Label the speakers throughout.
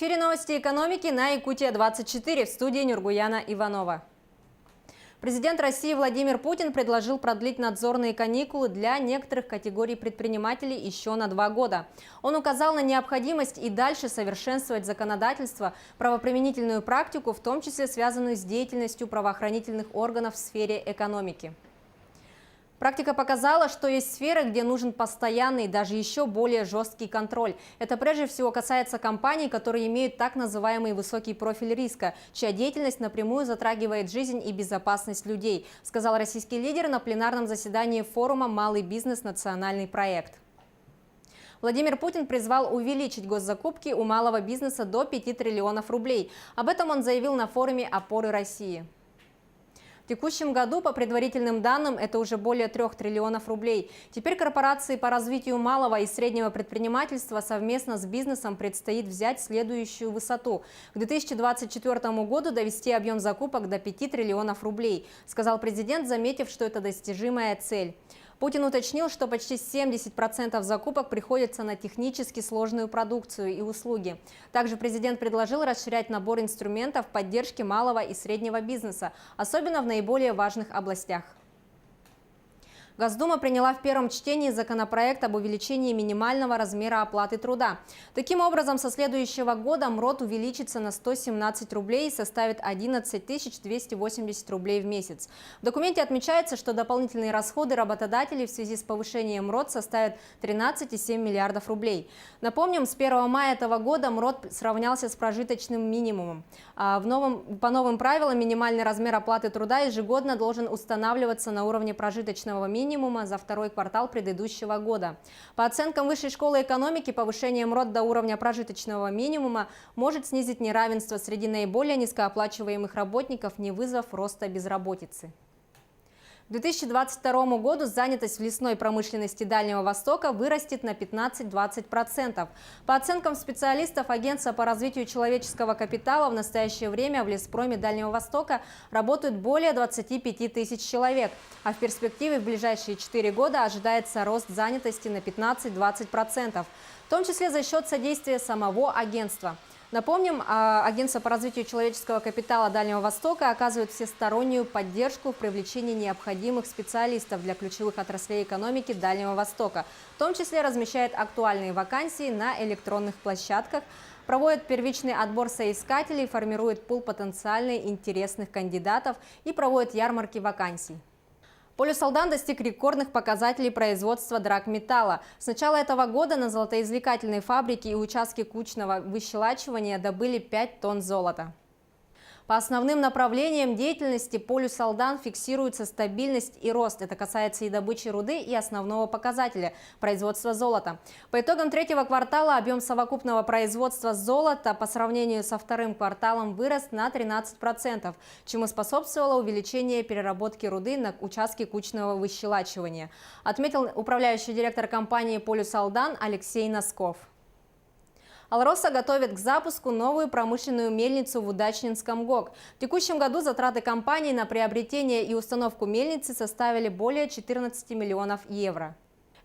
Speaker 1: эфире новости экономики на Якутия-24, в студии Нургуяна Иванова. Президент России Владимир Путин предложил продлить надзорные каникулы для некоторых категорий предпринимателей еще на 2 года. Он указал на необходимость и дальше совершенствовать законодательство, правоприменительную практику, в том числе связанную с деятельностью правоохранительных органов в сфере экономики. Практика показала, что есть сферы, где нужен постоянный, даже еще более жесткий контроль. Это прежде всего касается компаний, которые имеют так называемый высокий профиль риска, чья деятельность напрямую затрагивает жизнь и безопасность людей, сказал российский лидер на пленарном заседании форума «Малый бизнес. Национальный проект». Владимир Путин призвал увеличить госзакупки у малого бизнеса до 5 триллионов рублей. Об этом он заявил на форуме «Опоры России». В текущем году, по предварительным данным, это уже более 3 триллионов рублей. Теперь корпорации по развитию малого и среднего предпринимательства совместно с бизнесом предстоит взять следующую высоту. К 2024 году довести объем закупок до 5 триллионов рублей, сказал президент, заметив, что это достижимая цель. Путин уточнил, что почти 70% закупок приходится на технически сложную продукцию и услуги. Также президент предложил расширять набор инструментов поддержки малого и среднего бизнеса, особенно в наиболее важных областях. Госдума приняла в первом чтении законопроект об увеличении минимального размера оплаты труда. Таким образом, со следующего года МРОТ увеличится на 117 рублей и составит 11 280 рублей в месяц. В документе отмечается, что дополнительные расходы работодателей в связи с повышением МРОТ составят 13,7 миллиардов рублей. Напомним, с 1 мая этого года МРОТ сравнялся с прожиточным минимумом. По новым правилам минимальный размер оплаты труда ежегодно должен устанавливаться на уровне прожиточного минимума за второй квартал предыдущего года. По оценкам Высшей школы экономики, повышение МРОТ до уровня прожиточного минимума может снизить неравенство среди наиболее низкооплачиваемых работников, не вызвав роста безработицы. К 2022 году занятость в лесной промышленности Дальнего Востока вырастет на 15–20%. По оценкам специалистов Агентства по развитию человеческого капитала, в настоящее время в леспроме Дальнего Востока работают более 25 тысяч человек, а в перспективе в ближайшие 4 года ожидается рост занятости на 15–20%, в том числе за счет содействия самого агентства. Напомним, Агентство по развитию человеческого капитала Дальнего Востока оказывает всестороннюю поддержку в привлечении необходимых специалистов для ключевых отраслей экономики Дальнего Востока, в том числе размещает актуальные вакансии на электронных площадках, проводит первичный отбор соискателей, формирует пул потенциально интересных кандидатов и проводит ярмарки вакансий. Полюс Алдан достиг рекордных показателей производства драгметалла. С начала этого года на золотоизвлекательной фабрике и участке кучного выщелачивания добыли 5 тонн золота. По основным направлениям деятельности Полюс Алдан фиксируется стабильность и рост. Это касается и добычи руды, и основного показателя – производства золота. По итогам третьего квартала объем совокупного производства золота по сравнению со вторым кварталом вырос на 13%, чему способствовало увеличение переработки руды на участке кучного выщелачивания, отметил управляющий директор компании Полюс Алдан Алексей Носков. Алроса готовит к запуску новую промышленную мельницу в Удачнинском ГОК. В текущем году затраты компании на приобретение и установку мельницы составили более 14 миллионов евро.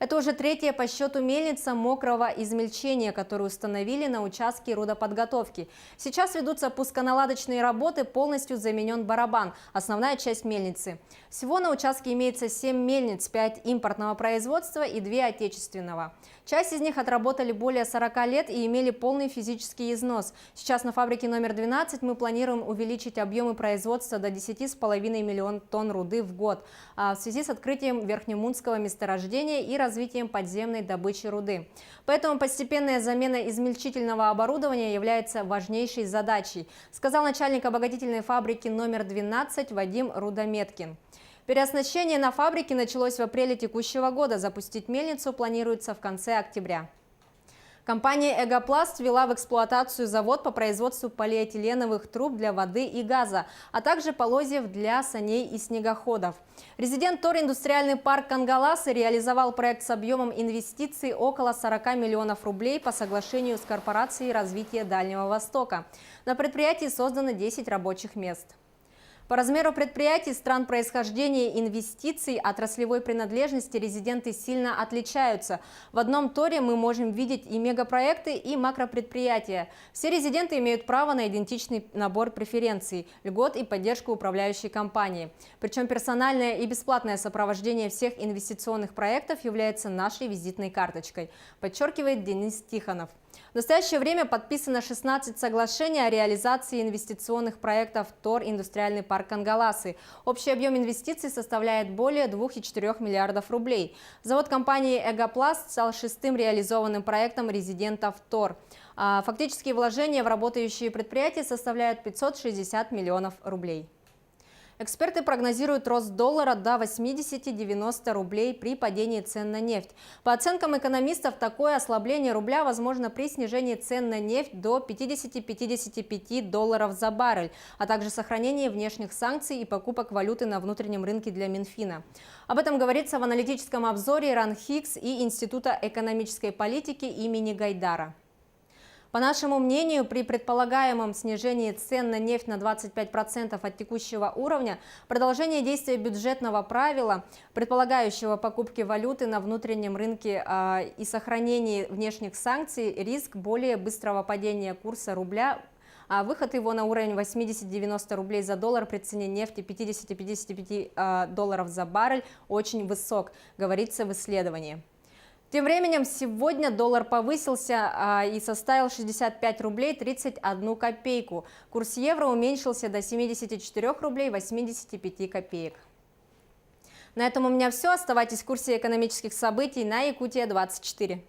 Speaker 1: Это уже третья по счету мельница мокрого измельчения, которую установили на участке рудоподготовки. Сейчас ведутся пусконаладочные работы, полностью заменен барабан, основная часть мельницы. Всего на участке имеется 7 мельниц, 5 импортного производства и 2 отечественного. Часть из них отработали более 40 лет и имели полный физический износ. Сейчас на фабрике номер 12 мы планируем увеличить объемы производства до 10,5 миллионов тонн руды в год в связи с открытием Верхнемунского месторождения и развитием подземной добычи руды. Поэтому постепенная замена измельчительного оборудования является важнейшей задачей, сказал начальник обогатительной фабрики номер 12 Вадим Рудометкин. Переоснащение на фабрике началось в апреле текущего года. Запустить мельницу планируется в конце октября. Компания «Эгопласт» ввела в эксплуатацию завод по производству полиэтиленовых труб для воды и газа, а также полозьев для саней и снегоходов. Резидент ТОР «Индустриальный парк Кангаласы» реализовал проект с объемом инвестиций около 40 миллионов рублей по соглашению с Корпорацией развития Дальнего Востока. На предприятии создано 10 рабочих мест. По размеру предприятий, стран происхождения инвестиций, отраслевой принадлежности резиденты сильно отличаются. В одном торе мы можем видеть и мегапроекты, и макропредприятия. Все резиденты имеют право на идентичный набор преференций, льгот и поддержку управляющей компании. Причем персональное и бесплатное сопровождение всех инвестиционных проектов является нашей визитной карточкой, подчеркивает Денис Тихонов. В настоящее время подписано 16 соглашений о реализации инвестиционных проектов ТОР «Индустриальный парк Кангаласы». Общий объем инвестиций составляет более 2,4 миллиардов рублей. Завод компании «Эгопласт» стал 6-м реализованным проектом резидентов ТОР. Фактические вложения в работающие предприятия составляют 560 миллионов рублей. Эксперты прогнозируют рост доллара до 80-90 рублей при падении цен на нефть. По оценкам экономистов, такое ослабление рубля возможно при снижении цен на нефть до 50-55 долларов за баррель, а также сохранении внешних санкций и покупок валюты на внутреннем рынке для Минфина. Об этом говорится в аналитическом обзоре РАНХИКС и Института экономической политики имени Гайдара. По нашему мнению, при предполагаемом снижении цен на нефть на 25% от текущего уровня, продолжение действия бюджетного правила, предполагающего покупки валюты на внутреннем рынке и сохранение внешних санкций, риск более быстрого падения курса рубля, выход его на уровень 80-90 рублей за доллар при цене нефти 50-55 долларов за баррель очень высок, говорится в исследовании. Тем временем сегодня доллар повысился и составил 65 рублей 31 копейку. Курс евро уменьшился до 74 рублей 85 копеек. На этом у меня все. Оставайтесь в курсе экономических событий на Якутия 24.